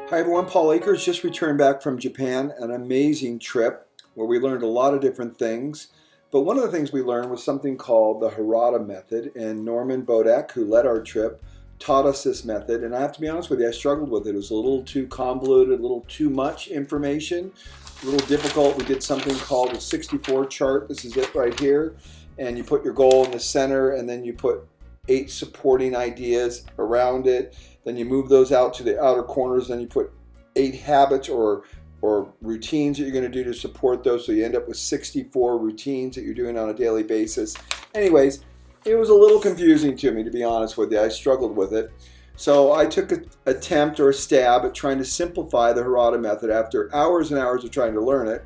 Hi everyone, Paul Akers just returned back from Japan, an amazing trip where we learned a lot of different things. But one of the things we learned was something called the Harada Method, and Norman Bodak, who led our trip, taught us this method. And I have to be honest with you, I struggled with it. It was a little too convoluted, a little too much information, a little difficult. We did something called a 64 chart. This is it right here. And you put your goal in the center, and then you put 8 supporting ideas around it. Then you move those out to the outer corners. Then you put 8 habits or routines that you're going to do to support those. So you end up with 64 routines that you're doing on a daily basis. Anyways, it was a little confusing to me, to be honest with you. I struggled with it. So I took an attempt or a stab at trying to simplify the Harada Method after hours and hours of trying to learn it.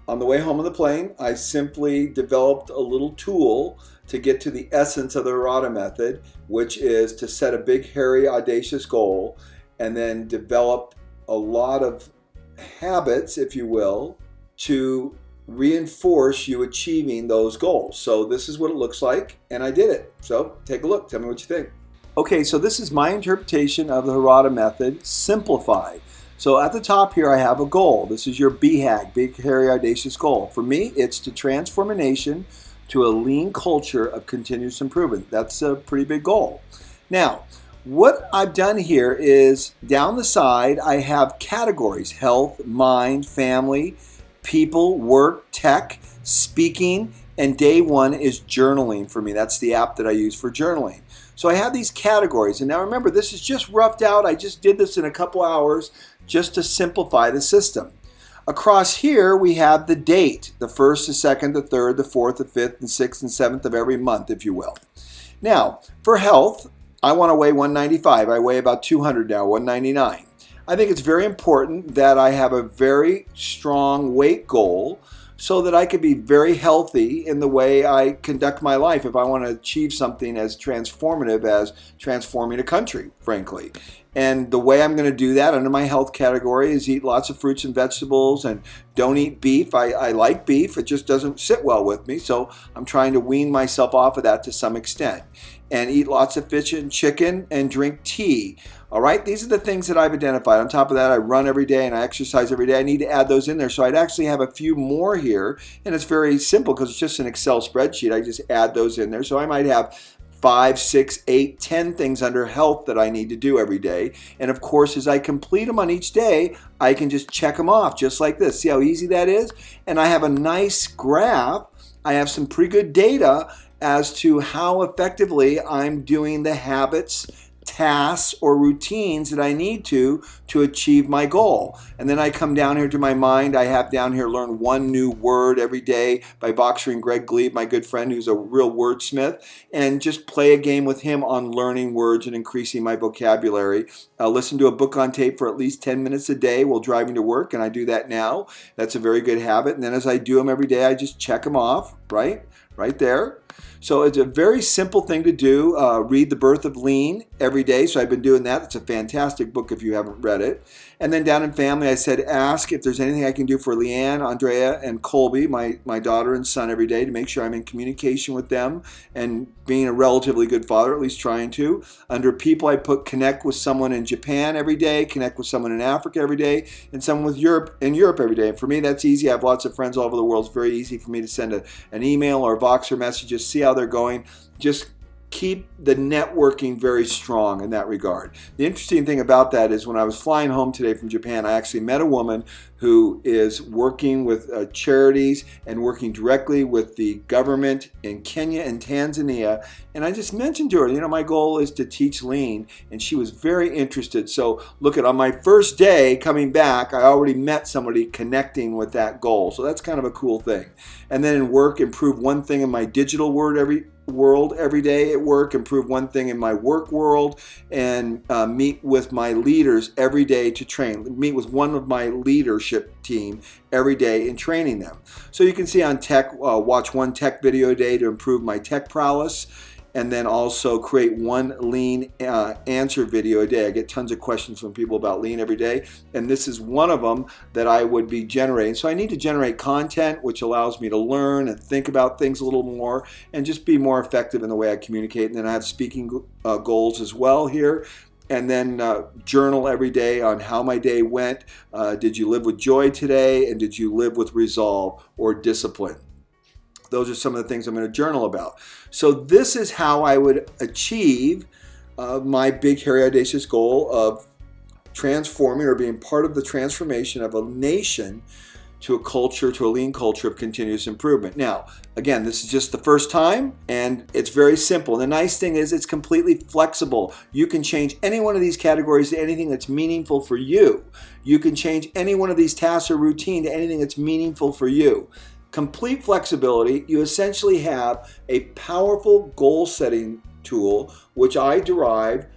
On the way home on the plane, I simply developed a little tool to get to the essence of the Harada Method, which is to set a big, hairy, audacious goal and then develop a lot of habits, if you will, to reinforce you achieving those goals. So this is what it looks like, and I did it. So take a look. Tell me what you think. Okay, so this is my interpretation of the Harada Method, simplified. So at the top here, I have a goal. This is your BHAG, Big, Hairy, Audacious Goal. For me, it's to transform a nation to a lean culture of continuous improvement. That's a pretty big goal. Now, what I've done here is down the side, I have categories: health, mind, family, people, work, tech, speaking, and day one is journaling for me. That's the app that I use for journaling. So I have these categories, and now remember, this is just roughed out. I just did this in a couple hours just to simplify the system. Across here, we have the date, the 1st, the 2nd, the 3rd, the 4th, the 5th, and 6th, and 7th of every month, if you will. Now, for health, I want to weigh 195. I weigh about 200 now, 199. I think it's very important that I have a very strong weight goal so that I could be very healthy in the way I conduct my life if I want to achieve something as transformative as transforming a country, frankly. And the way I'm going to do that under my health category is eat lots of fruits and vegetables and don't eat beef. I like beef. It just doesn't sit well with me. So I'm trying to wean myself off of that to some extent. And eat lots of fish and chicken and drink tea. All right, these are the things that I've identified. On top of that, I run every day and I exercise every day. I need to add those in there. So I'd actually have a few more here. And it's very simple because it's just an Excel spreadsheet. I just add those in there. So I might have 5, 6, 8, 10 things under health that I need to do every day. And of course, as I complete them on each day, I can just check them off just like this. See how easy that is? And I have a nice graph. I have some pretty good data as to how effectively I'm doing the habits, tasks, or routines that I need to achieve my goal. And then I come down here to my mind. I have down here learn one new word every day by boxer and Greg Glebe, my good friend who's a real wordsmith, and just play a game with him on learning words and increasing my vocabulary. I'll listen to a book on tape for at least 10 minutes a day while driving to work, and I do that now. That's a very good habit. And then as I do them every day, I just check them off, right there. So it's a very simple thing to do. Read The Birth of Lean every day. So I've been doing that. It's a fantastic book if you haven't read it. And then down in family, I said, ask if there's anything I can do for Leanne, Andrea, and Colby, my daughter and son, every day to make sure I'm in communication with them and being a relatively good father, at least trying to. Under people, I put connect with someone in Japan every day, connect with someone in Africa every day, and someone with Europe every day. And for me, that's easy. I have lots of friends all over the world. It's very easy for me to send an email or a boxer message, just see how they're going. Just keep the networking very strong in that regard. The interesting thing about that is when I was flying home today from Japan, I actually met a woman who is working with charities and working directly with the government in Kenya and Tanzania. And I just mentioned to her, my goal is to teach lean, and she was very interested. So look on my first day coming back, I already met somebody connecting with that goal. So that's kind of a cool thing. And then in work, improve one thing in my digital world every day at work, improve one thing in my work world, and meet with my leaders every day to train. Meet with one of my leadership team every day in training them. So you can see on tech, watch one tech video a day to improve my tech prowess. and then also create one lean answer video a day. I get tons of questions from people about lean every day, and this is one of them that I would be generating. So I need to generate content which allows me to learn and think about things a little more and just be more effective in the way I communicate. And then I have speaking goals as well here. and then journal every day on how my day went. Did you live with joy today, and did you live with resolve or discipline? Those are some of the things I'm going to journal about. So this is how I would achieve my big, hairy, audacious goal of transforming or being part of the transformation of a nation to a culture, to a lean culture of continuous improvement. Now, again, this is just the first time, and it's very simple. The nice thing is it's completely flexible. You can change any one of these categories to anything that's meaningful for you. You can change any one of these tasks or routine to anything that's meaningful for you. Complete flexibility. You essentially have a powerful goal-setting tool, which I derived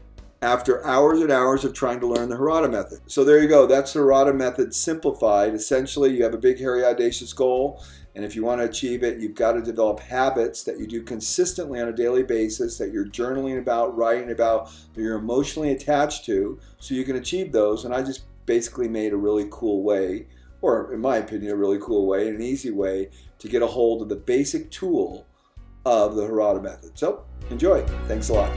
after hours and hours of trying to learn the Harada Method. So there you go. That's the Harada Method simplified. Essentially, you have a big, hairy, audacious goal, and if you want to achieve it, you've got to develop habits that you do consistently on a daily basis, that you're journaling about, writing about, that you're emotionally attached to, so you can achieve those. And I just basically made a really cool way, or in my opinion, a really cool way, and an easy way to get a hold of the basic tool of the Harada Method. So enjoy. Thanks a lot.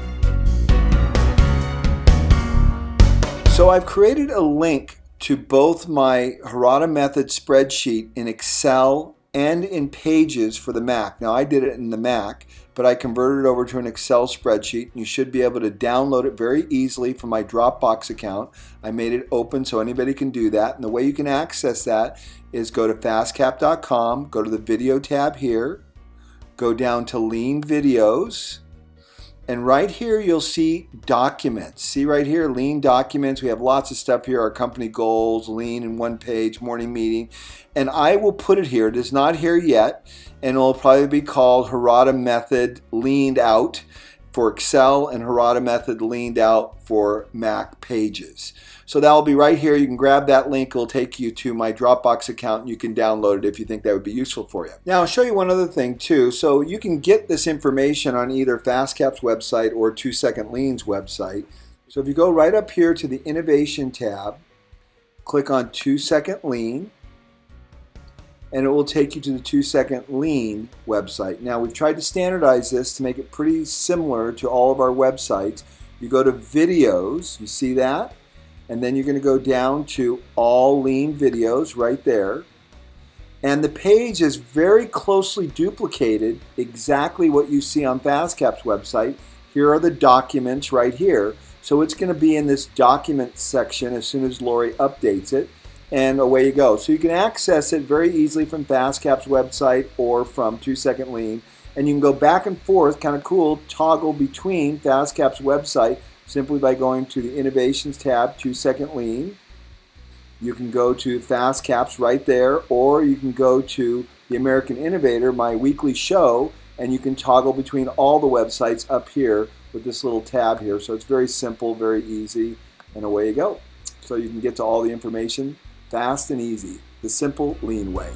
So I've created a link to both my Harada Method spreadsheet in Excel and in Pages for the Mac. Now I did it in the Mac, but I converted it over to an Excel spreadsheet. You should be able to download it very easily from my Dropbox account. I made it open so anybody can do that. And the way you can access that is go to FastCap.com, go to the video tab here, go down to Lean Videos, and right here you'll see documents. See right here, Lean documents. We have lots of stuff here, our company goals, Lean in one page, morning meeting. And I will put it here. It is not here yet, and it will probably be called Harada Method Leaned Out for Excel and Harada Method Leaned Out for Mac Pages. So that will be right here. You can grab that link. It will take you to my Dropbox account, and you can download it if you think that would be useful for you. Now I'll show you one other thing too. So you can get this information on either FastCap's website or 2 Second Lean's website. So if you go right up here to the Innovation tab, click on 2 Second Lean, and it will take you to the 2 Second Lean website. Now we've tried to standardize this to make it pretty similar to all of our websites. You go to Videos, you see that? And then you're going to go down to All Lean Videos right there. And the page is very closely duplicated, exactly what you see on FastCap's website. Here are the documents right here. So it's going to be in this Documents section as soon as Lori updates it. And away you go. So you can access it very easily from FastCap's website or from 2 Second Lean. And you can go back and forth, kind of cool, toggle between FastCap's website simply by going to the Innovations tab, 2 Second Lean. You can go to FastCap's right there, or you can go to the American Innovator, my weekly show, and you can toggle between all the websites up here with this little tab here. So it's very simple, very easy, and away you go. So you can get to all the information fast and easy, the simple, lean way.